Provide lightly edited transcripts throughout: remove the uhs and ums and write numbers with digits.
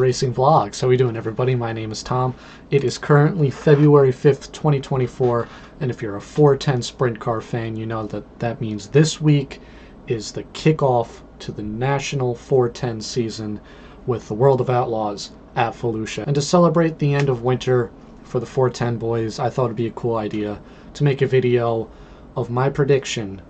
Racing Vlogs. How we doing, everybody? My name is Tom. It is currently February 5th, 2024, and if you're a 410 sprint car fan, you know that means this week is the kickoff to the National 410 season with the World of Outlaws at Volusia. And to celebrate the end of winter for the 410 boys, I thought it'd be a cool idea to make a video of my prediction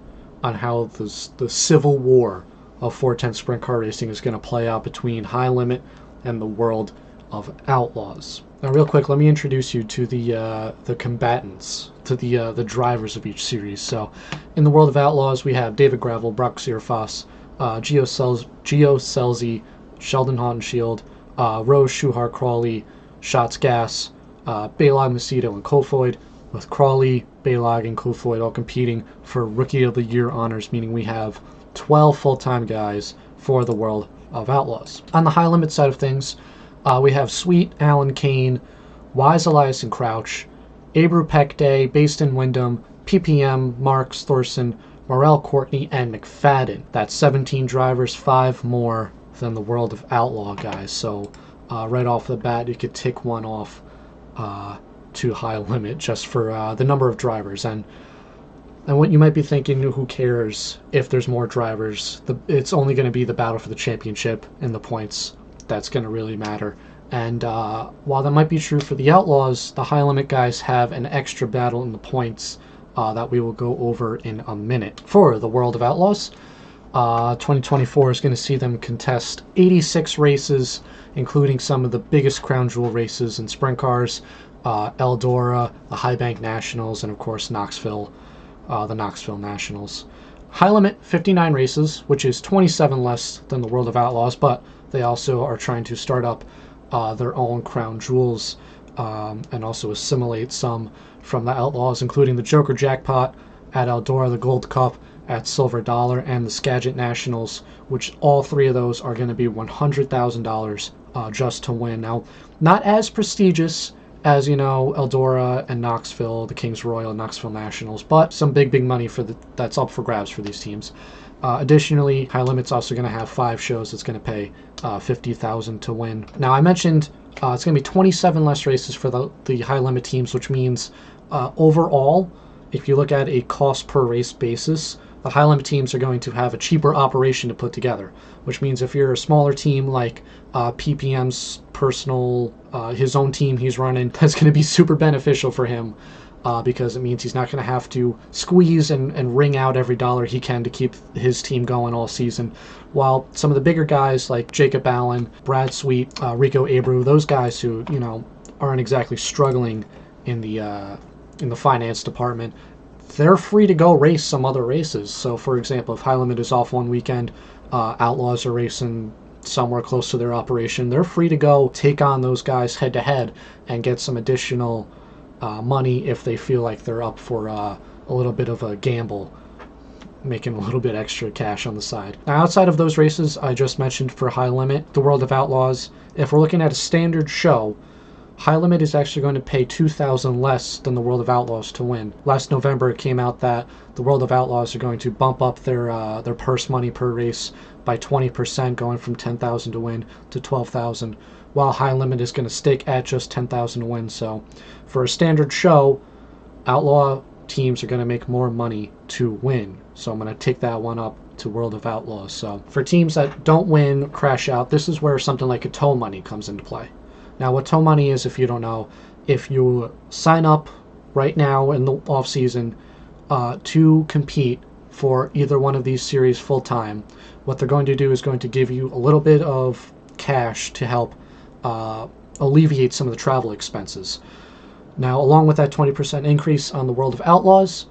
on how the civil war of 410 sprint car racing is going to play out between High Limit and the World of Outlaws. Now, real quick, let me introduce you to the combatants, to the drivers of each series. So, in the World of Outlaws, we have David Gravel, Brock Searfoss, Gio Scelzi, Sheldon Hautenshield, Rose Schuhart Crawley, Shots Gas, Balog Macedo, and Kofoid, with Crawley, Balog, and Kofoid all competing for Rookie of the Year honors, meaning we have 12 full-time guys for the World of Outlaws. On the High Limit side of things, we have Sweet, Alan Kane, Wise Elias and Crouch, Abru Pekday, Baston Wyndham, PPM, Marks, Thorson, Morel Courtney, and McFadden. That's 17 drivers, 5 more than the World of Outlaw guys. So right off the bat, you could tick one off to High Limit just for the number of drivers. And what you might be thinking, who cares if there's more drivers? It's only going to be the battle for the championship and the points that's going to really matter. And while that might be true for the Outlaws, the High Limit guys have an extra battle in the points that we will go over in a minute. For the World of Outlaws, 2024 is going to see them contest 86 races, including some of the biggest crown jewel races in sprint cars, Eldora, the High Bank Nationals, and of course Knoxville. The Knoxville Nationals. High Limit, 59 races, which is 27 less than the World of Outlaws, but they also are trying to start up their own crown jewels and also assimilate some from the Outlaws, including the Joker Jackpot at Eldora, the Gold Cup at Silver Dollar, and the Skagit Nationals, which all three of those are going to be $100,000 just to win. Now, not as prestigious as, you know, Eldora and Knoxville, the Kings Royal and Knoxville Nationals, but some big money that's up for grabs for these teams. Additionally, High Limit's also going to have 5 shows that's going to pay $50,000 to win. Now, I mentioned it's going to be 27 less races for the High Limit teams, which means overall, if you look at a cost per race basis, the High Limit teams are going to have a cheaper operation to put together, which means if you're a smaller team like PPM's personal, his own team he's running, that's going to be super beneficial for him because it means he's not going to have to squeeze and wring out every dollar he can to keep his team going all season. While some of the bigger guys like Jacob Allen, Brad Sweet, Rico Abru, those guys who, you know, aren't exactly struggling in the finance department, they're free to go race some other races. So, for example, if High Limit is off one weekend, Outlaws are racing somewhere close to their operation, they're free to go take on those guys head-to-head and get some additional money if they feel like they're up for a little bit of a gamble, making a little bit extra cash on the side. Now, outside of those races I just mentioned for High Limit, the World of Outlaws, if we're looking at a standard show, High Limit is actually going to pay $2,000 less than the World of Outlaws to win. Last November it came out that the World of Outlaws are going to bump up their purse money per race by 20%, going from $10,000 to win to $12,000, while High Limit is going to stick at just $10,000 to win. So for a standard show, Outlaw teams are going to make more money to win. So I'm going to take that one up to World of Outlaws. So for teams that don't win, crash out, this is where something like a tow money comes into play. Now, what tow money is, if you don't know, if you sign up right now in the off season to compete for either one of these series full time, what they're going to do is going to give you a little bit of cash to help alleviate some of the travel expenses. Now, along with that 20% increase on the World of Outlaws,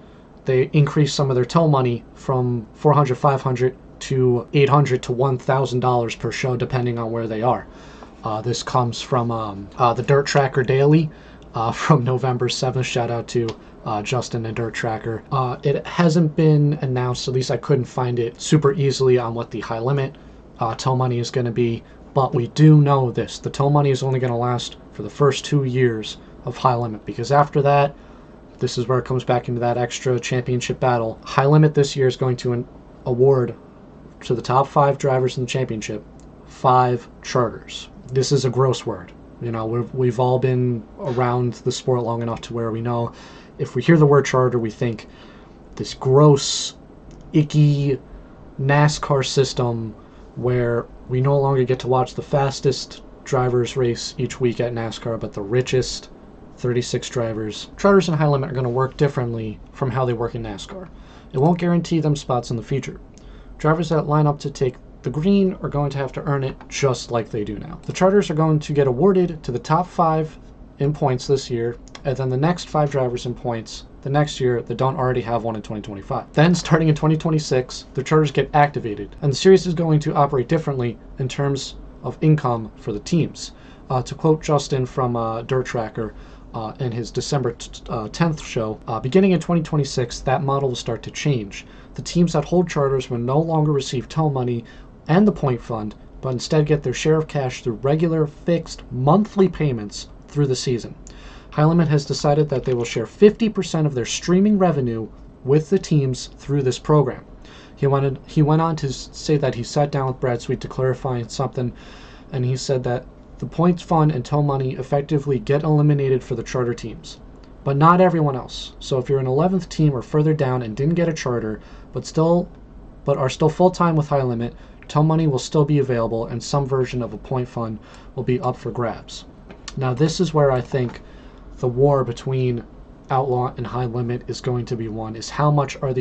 they increase some of their tow money from $400, $500 to $800 to $1,000 per show, depending on where they are. This comes from the Dirt Tracker Daily from November 7th. Shout out to Justin and Dirt Tracker. It hasn't been announced, at least I couldn't find it super easily, on what the High Limit tow money is going to be, but we do know this. The tow money is only going to last for the first 2 years of High Limit, because after that, this is where it comes back into that extra championship battle. High Limit this year is going to award to the top 5 drivers in the championship 5 charters. this is a gross word. You know, we've all been around the sport long enough to where we know if we hear the word charter, we think this gross, icky NASCAR system where we no longer get to watch the fastest drivers race each week at NASCAR, but the richest 36 drivers. Charters and high limit are going to work differently from how they work in NASCAR. It won't guarantee them spots in the future. Drivers that line up to take the green are going to have to earn it just like they do now. The charters are going to get awarded to the top 5 in points this year, and then the next 5 drivers in points the next year that don't already have one in 2025. Then, starting in 2026, the charters get activated, and the series is going to operate differently in terms of income for the teams. To quote Justin from Dirt Tracker in his December 10th show, beginning in 2026, that model will start to change. The teams that hold charters will no longer receive tow money and the point fund, but instead get their share of cash through regular, fixed, monthly payments through the season. High Limit has decided that they will share 50% of their streaming revenue with the teams through this program. He went on to say that he sat down with Brad Sweet to clarify something, and he said that the points fund and tow money effectively get eliminated for the charter teams, but not everyone else. So if you're an 11th team or further down and didn't get a charter, but are still full-time with High Limit, tow money will still be available, and some version of a point fund will be up for grabs. Now, this is where I think the war between Outlaw and High Limit is going to be won, is how much value are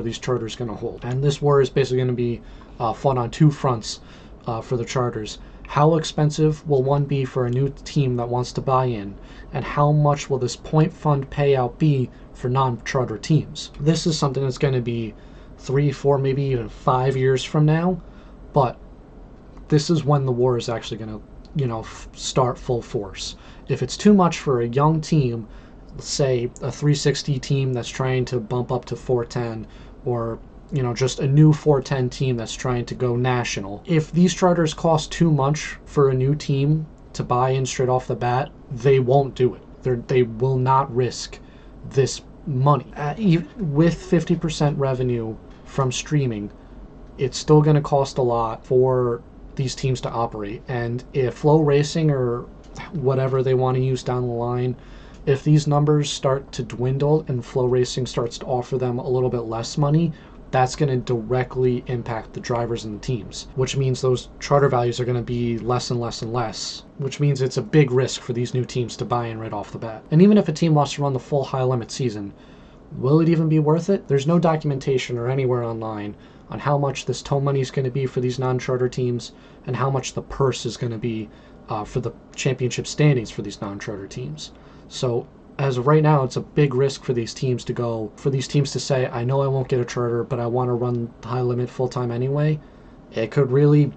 these charters going to hold? And this war is basically going to be fought on 2 fronts for the charters. How expensive will one be for a new team that wants to buy in? And how much will this point fund payout be for non-charter teams? This is something that's going to be 3, 4, maybe even 5 years from now, but this is when the war is actually going to start full force. If it's too much for a young team, say a 360 team that's trying to bump up to 410, or just a new 410 team that's trying to go national, if these charters cost too much for a new team to buy in straight off the bat, they won't do it. They will not risk this money. With 50% revenue from streaming, it's still going to cost a lot for these teams to operate. And if Flow Racing or whatever they want to use down the line, if these numbers start to dwindle and Flow Racing starts to offer them a little bit less money, that's going to directly impact the drivers and the teams, which means those charter values are going to be less and less and less, which means it's a big risk for these new teams to buy in right off the bat. And even if a team wants to run the full High Limit season, will it even be worth it? There's no documentation or anywhere online on how much this tow money is going to be for these non-charter teams and how much the purse is going to be for the championship standings for these non-charter teams. So as of right now, it's a big risk for these teams to say, I know I won't get a charter, but I want to run High Limit full-time anyway. It could really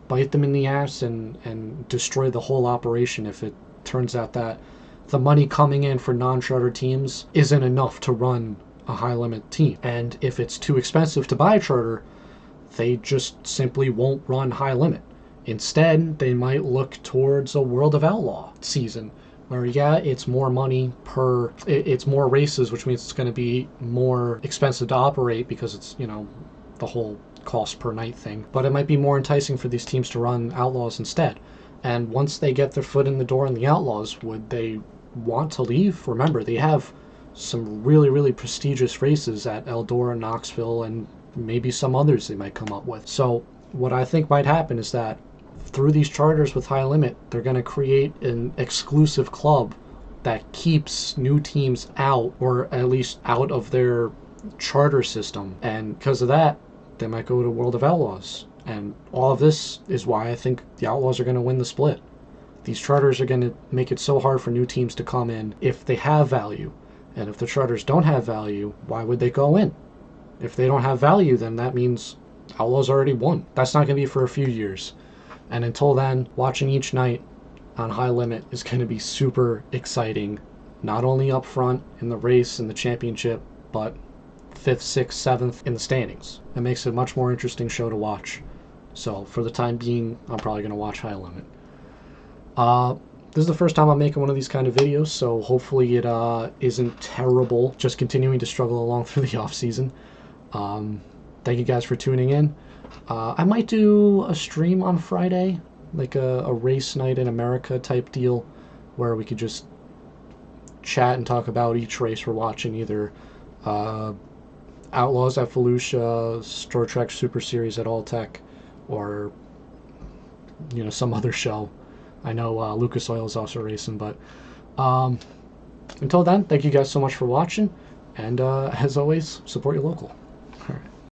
bite them in the ass and destroy the whole operation if it turns out that the money coming in for non-charter teams isn't enough to run a High Limit team. And if it's too expensive to buy a charter, they just simply won't run High Limit. Instead, they might look towards a World of Outlaw season where, it's more money it's more races, which means it's going to be more expensive to operate because it's, the whole cost per night thing. But it might be more enticing for these teams to run Outlaws instead. And once they get their foot in the door in the Outlaws, would they want to leave? Remember, they have some really, really prestigious races at Eldora, Knoxville, and maybe some others they might come up with. So what I think might happen is that through these charters with High Limit, they're going to create an exclusive club that keeps new teams out, or at least out of their charter system. And because of that, they might go to World of Outlaws. And all of this is why I think the Outlaws are going to win the split. These charters are going to make it so hard for new teams to come in if they have value. And if the charters don't have value, why would they go in? If they don't have value, then that means Outlaws already won. That's not going to be for a few years. And until then, watching each night on High Limit is going to be super exciting. Not only up front in the race and the championship, but 5th, 6th, 7th in the standings. It makes it a much more interesting show to watch. So for the time being, I'm probably going to watch High Limit. This is the first time I'm making one of these kind of videos, so hopefully it isn't terrible, just continuing to struggle along through the off season. thank you guys for tuning in. I might do a stream on Friday, like a race night in America type deal, where we could just chat and talk about each race we're watching, either uh, Outlaws at Fallujah, Star Trek Super Series at Alltech, or some other show. I know Lucas Oil is also racing, but until then, thank you guys so much for watching, and as always, support your local.